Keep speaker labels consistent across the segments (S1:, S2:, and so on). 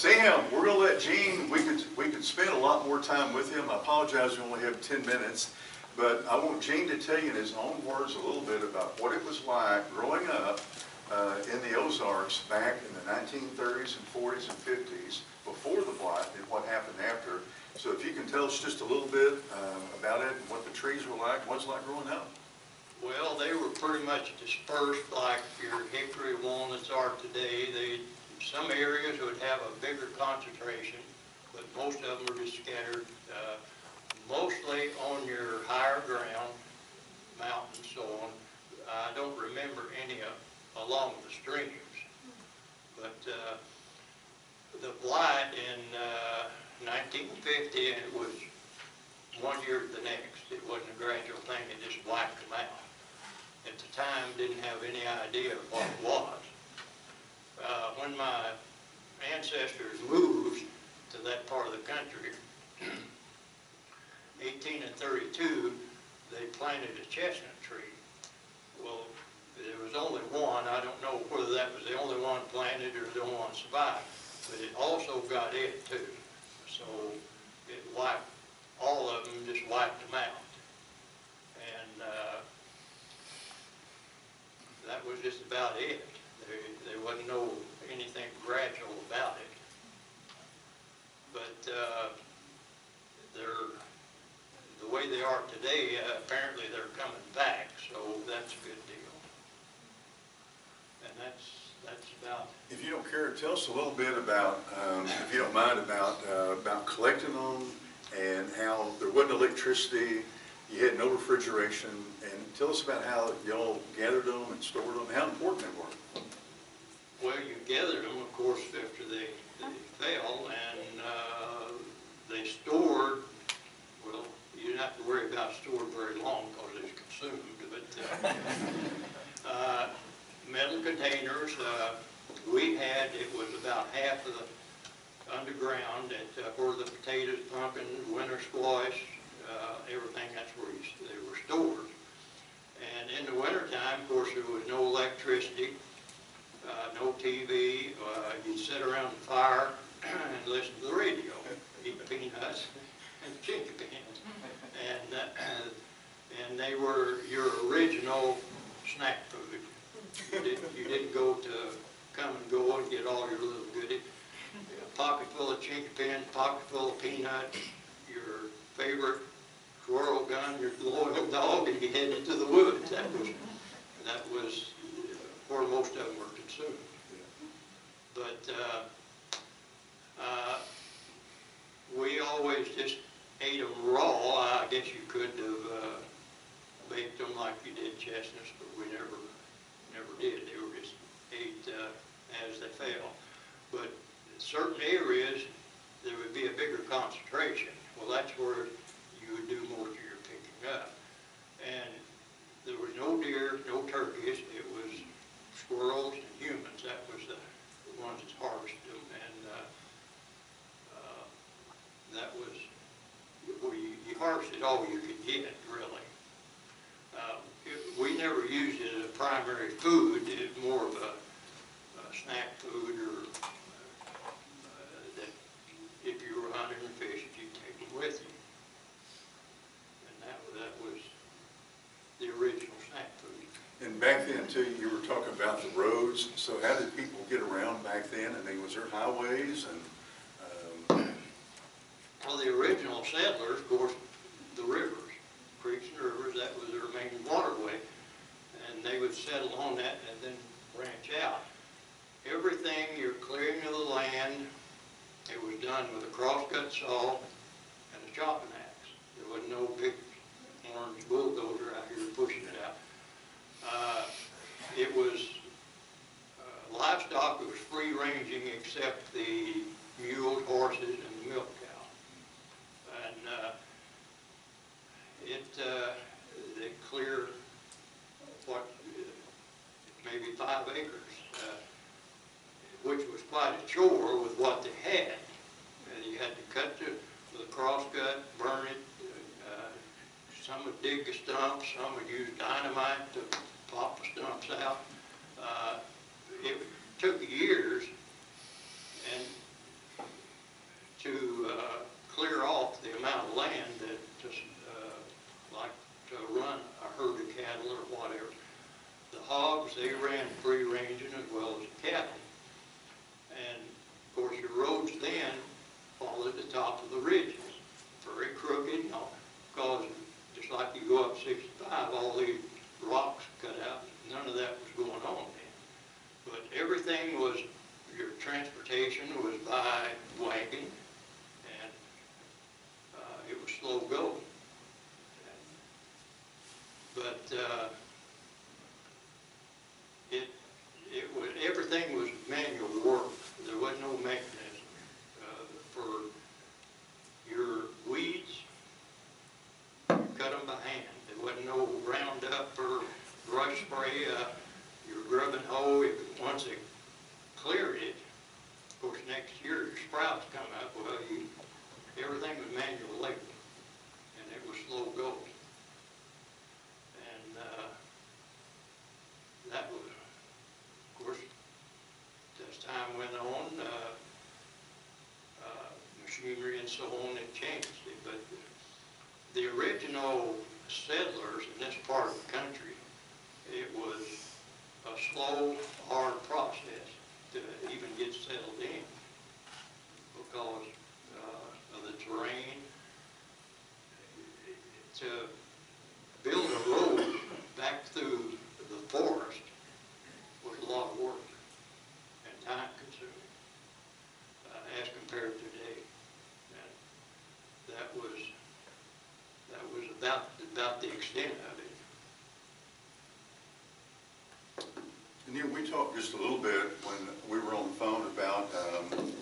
S1: Sam, we're going to let Gene, we could spend a lot more time with him. I apologize, we only have 10 minutes. But I want Gene to tell you in his own words a little bit about what it was like growing up in the Ozarks back in the 1930s and 40s and 50s, before the blight and what happened after. So if you can tell us just a little bit about it and what the trees were like, what it's like growing up.
S2: Well, they were pretty much dispersed like your hickory walnuts are today. Some areas would have a bigger concentration, but most of them were just scattered, mostly on your higher ground, mountains, so on. I don't remember any along the streams, but the blight in 1950, and it was one year to the next. It wasn't a gradual thing, it just wiped them out. At the time, didn't have any idea of what it was. When my ancestors moved to that part of the country, 1832, they planted a chestnut tree. Well, there was only one. I don't know whether that was the only one planted or the only one survived, but it also got it too. So it wiped, all of them just wiped them out. And that was just about it. There wasn't anything gradual about it. But the way they are today, apparently they're coming back, so that's a good deal. And that's about it.
S1: If you don't care, tell us a little bit about, if you don't mind, about collecting them and how there wasn't electricity, you had no refrigeration, and tell us about how y'all gathered them and stored them, how important they were.
S2: Well, you gathered them, of course, after they fell, and they stored, well, you didn't have to worry about stored very long because it's consumed, but metal containers, we had, it was about half of the underground at where the potatoes, pumpkin, winter squash, everything, that's where they were stored. And in the wintertime, of course, there was no electricity, no TV. You'd sit around the fire and listen to the radio, eat peanuts and Chinquapin. And they were your original snack food. You didn't go to come and go and get all your little goodies. A pocket full of Chinquapin, pocket full of peanuts, your favorite squirrel gun, your loyal dog, and you headed into the woods. That was where most of them were consumed. But we always just ate them raw. I guess you could have baked them like you did chestnuts, but we never did. They were just ate as they fell. But in certain areas, there would be a bigger concentration. Well, that's where you would do most of your picking up. And there was no deer, no turkeys. It was squirrels and humans. That was the ones that harvested them. And that was where you harvested all you could get, really. We never used it as a primary food. It was more of a snack food, or that if you were hunting and fishing, you'd take them with you. And that was the original snack food.
S1: And back then, too, you were talking about the roads. So how did people get around back then? I mean, was there highways? And
S2: Well, the original settlers, of course, the rivers, creeks and rivers, that was their main waterway. And they would settle on that and then branch out. Everything, your clearing of the land, it was done with a crosscut saw and a chopping axe. There was no big orange bulldozer out here pushing it out. It was livestock. It was free ranging except the mules, horses, and the milk cow. And they cleared what, maybe 5 acres, which was quite a chore with what they had. And you had to cut with a crosscut, burn it. Some would dig the stumps, some would use dynamite to pop the stumps out. It took years, and because they ran free ranging as well as cattle. And of course, your roads then followed the top of the ridges, very crooked, because just like you go up 65, all these rocks cut out. None of that was going on then. But everything was, your transportation was by wagon, and it was slow going. But everything was manual work. There was no mechanism. For your weeds, you cut them by hand. There wasn't no Roundup or brush spray. Your grubbing hoe, once it cleared it, of course next year your sprouts come up. Well, everything was manual labor, and it was slow going. And that was, of course, as time went on, machinery and so on, it changed it. But the original settlers in this part of the country, it was a slow, hard process to even get settled in because of the terrain. To build a road back through the forest was a lot of work and time consuming as compared to today. And that was about the extent of it.
S1: And you know, we talked just a little bit when we were on the phone about,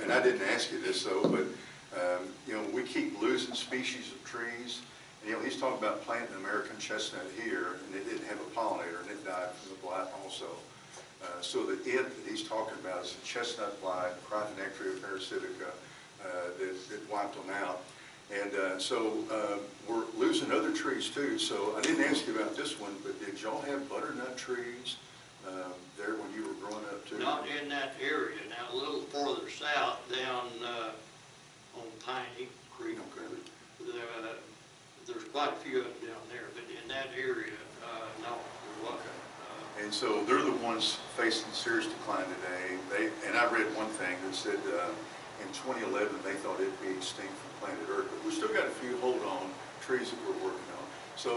S1: and I didn't ask you this though, but you know, we keep losing species of trees. And, you know, he's talking about planting American chestnut here, and it didn't have a pollinator, and it died from the blight also. So the it that he's talking about is the chestnut blight, Cryphonectria parasitica, that wiped them out. And so we're losing other trees too. So I didn't ask you about this one, but did y'all have butternut trees there when you were growing up too?
S2: Not in that area. Now a little further south, down on Piney Creek, there's quite a few of them down there. But in that area, no, there wasn't.
S1: And so they're the ones facing serious decline today. And I read one thing that said in 2011 they thought it'd be extinct from planet Earth, but we still got a few hold-on trees that we're working on. So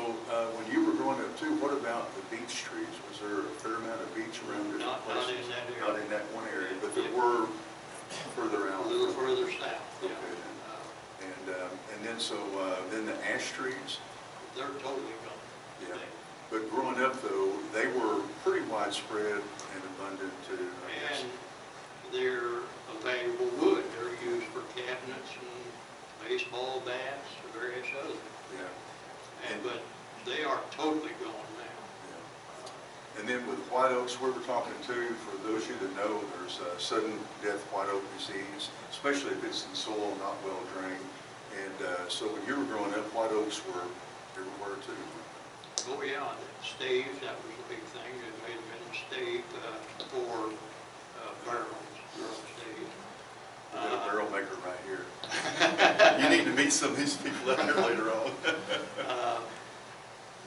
S1: when you were growing up too, what about the beech trees? Was there a fair amount of beech around different places?
S2: Not in that area.
S1: Not in that one area, but there were further out.
S2: A little further south.
S1: Okay.
S2: Yeah.
S1: And then so then the ash trees.
S2: They're totally gone.
S1: Yeah. But growing up though, they were pretty widespread and abundant too.
S2: And they're a valuable wood. They're used for cabinets and baseball bats and various other.
S1: Yeah.
S2: But they are totally gone now.
S1: Yeah. And then with white oaks, we were talking to, for those of you that know, there's sudden death white oak disease, especially if it's in soil not well drained. And so when you were growing up, white oaks were everywhere too.
S2: Oh yeah, staves, that was a big thing. They made them in stave for barrels, barrel staves.
S1: We got a barrel maker right here. You need to meet some of these people out there later on.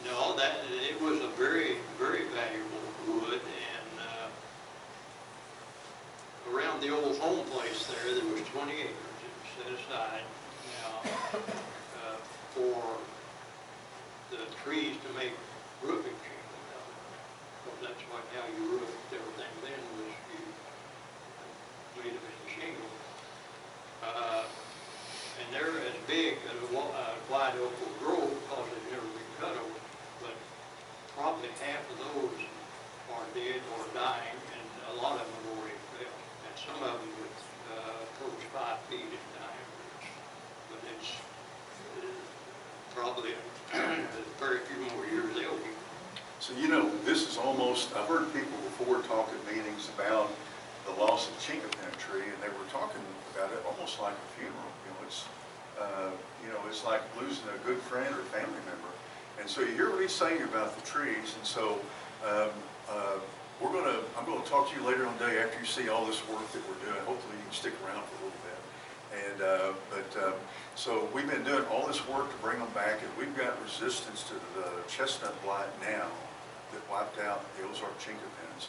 S2: No, it was a very, very valuable wood, and around the old home place there was 20 acres that was set aside now for the trees to make roofing shingles out of. Because that's how you roofed everything then, was you made them into shingles. And they're as big as a white oak will grow because they've never been cut over. But probably half of those are dead or dying, and a lot of them have already fell. And some of them would approach 5 feet in diameter. But it's probably very few more years they'll be.
S1: So you know, this is almost, I've heard people before talk at meetings about the loss of Chinquapin tree, and they were talking about it almost like a funeral. It's like losing a good friend or family member. And so you hear what he's saying about the trees, and so I'm going to talk to you later on today after you see all this work that we're doing. Hopefully you can stick around for a little bit. And so we've been doing all this work to bring them back, and we've got resistance to the chestnut blight now that wiped out the Ozark Chinquapins.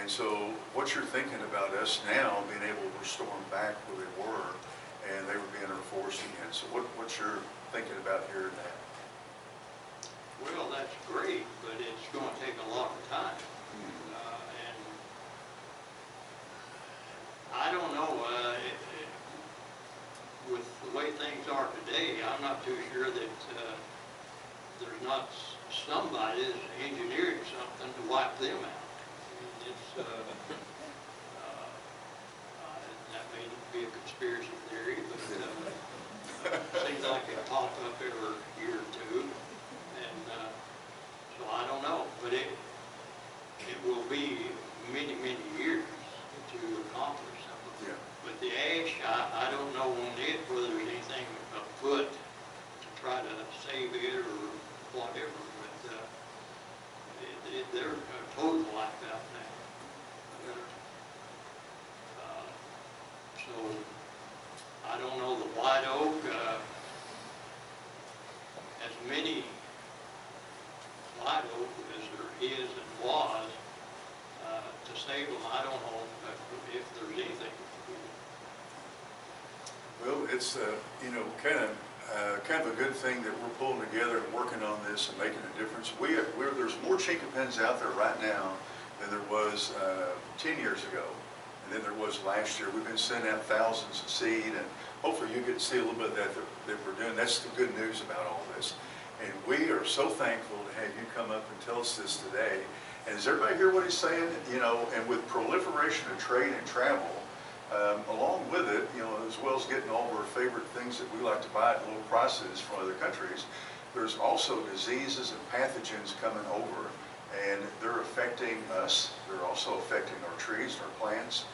S1: And so what you're thinking about us now being able to restore them back where they were, and they were being enforced again. So what's your thinking about here and that?
S2: Well, that's great, but it's going to take a lot of time. And I don't know, with the way things are today, I'm not too sure that there's not somebody that's engineering something to wipe them out. I mean, it's, that may be a conspiracy theory, but it seems like it pop up every year or two. And so I don't know, but it will be many, many years to accomplish something.
S1: Yeah.
S2: But the ash, I don't know on it whether there's anything afoot to try to save it or whatever, but they're totally wiped out now. So I don't know, the white oak, as many white oak as there is and was, to save them, I don't know if there's anything.
S1: Well, it's kind of a good thing that we're pulling together and working on this and making a difference. There's more Chinquapins out there right now than there was 10 years ago, and then there was last year. We've been sending out thousands of seed, and hopefully you get to see a little bit of that we're doing. That's the good news about all this. And we are so thankful to have you come up and tell us this today. And does everybody hear what he's saying? And with proliferation of trade and travel, along with it, as well as getting all of our favorite things that we like to buy at low prices from other countries, there's also diseases and pathogens coming over, and they're affecting us. They're also affecting our trees, our plants.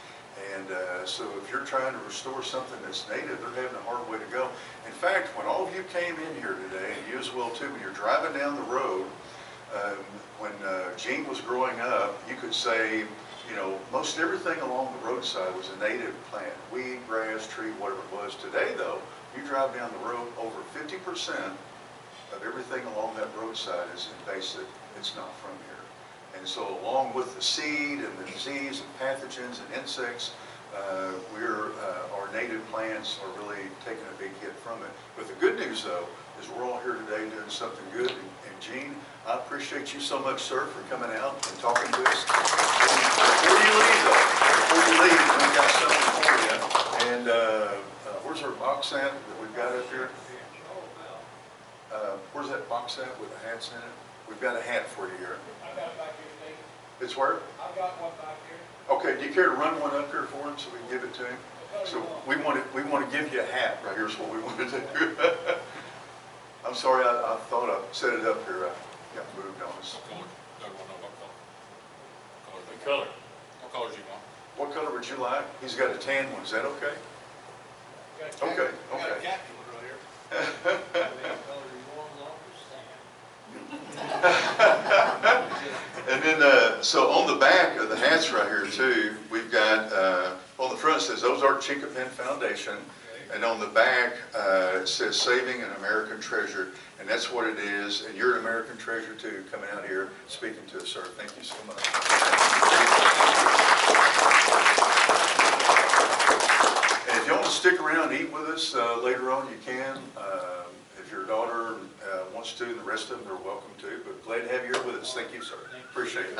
S1: And so if you're trying to restore something that's native, they're having a hard way to go. In fact, when all of you came in here today, and you as well too, when you're driving down the road, when Gene was growing up, you could say, most everything along the roadside was a native plant, weed, grass, tree, whatever it was. Today, though, you drive down the road, over 50% of everything along that roadside is invasive. It's not from here. And so along with the seed and the disease and pathogens and insects, our native plants are really taking a big hit from it. But the good news, though, is we're all here today doing something good. And Gene, I appreciate you so much, sir, for coming out and talking to us. Before you leave, we've got something for you. And where's our box at that we've got up here? Where's that box at with the hats in it? We've got a hat for you here.
S3: I've got it back here, Steve.
S1: It's where?
S3: I've got one back here.
S1: Okay, do you care to run one up here for him so we can give it to him? So we want to give you a hat right here is what we want to do. I'm sorry, I thought I set it up here. I got moved on us.
S4: What color? What colors you want?
S1: What color would you like? He's got a tan one. Is that okay? Okay,
S3: I got a
S1: okay.
S3: khaki one right here. Any color you want, as long as it's tan.
S1: And then, so on the back of the hats right here too, we've got, on the front it says Ozark Chinquapin Foundation, and on the back it says Saving an American Treasure, and that's what it is, and you're an American treasure too, coming out here speaking to us, sir. Thank you so much. And if you want to stick around and eat with us later on, you can. If your daughter wants to, and the rest of them are welcome to, but glad to have you here with us. Thank you, sir. Appreciate it.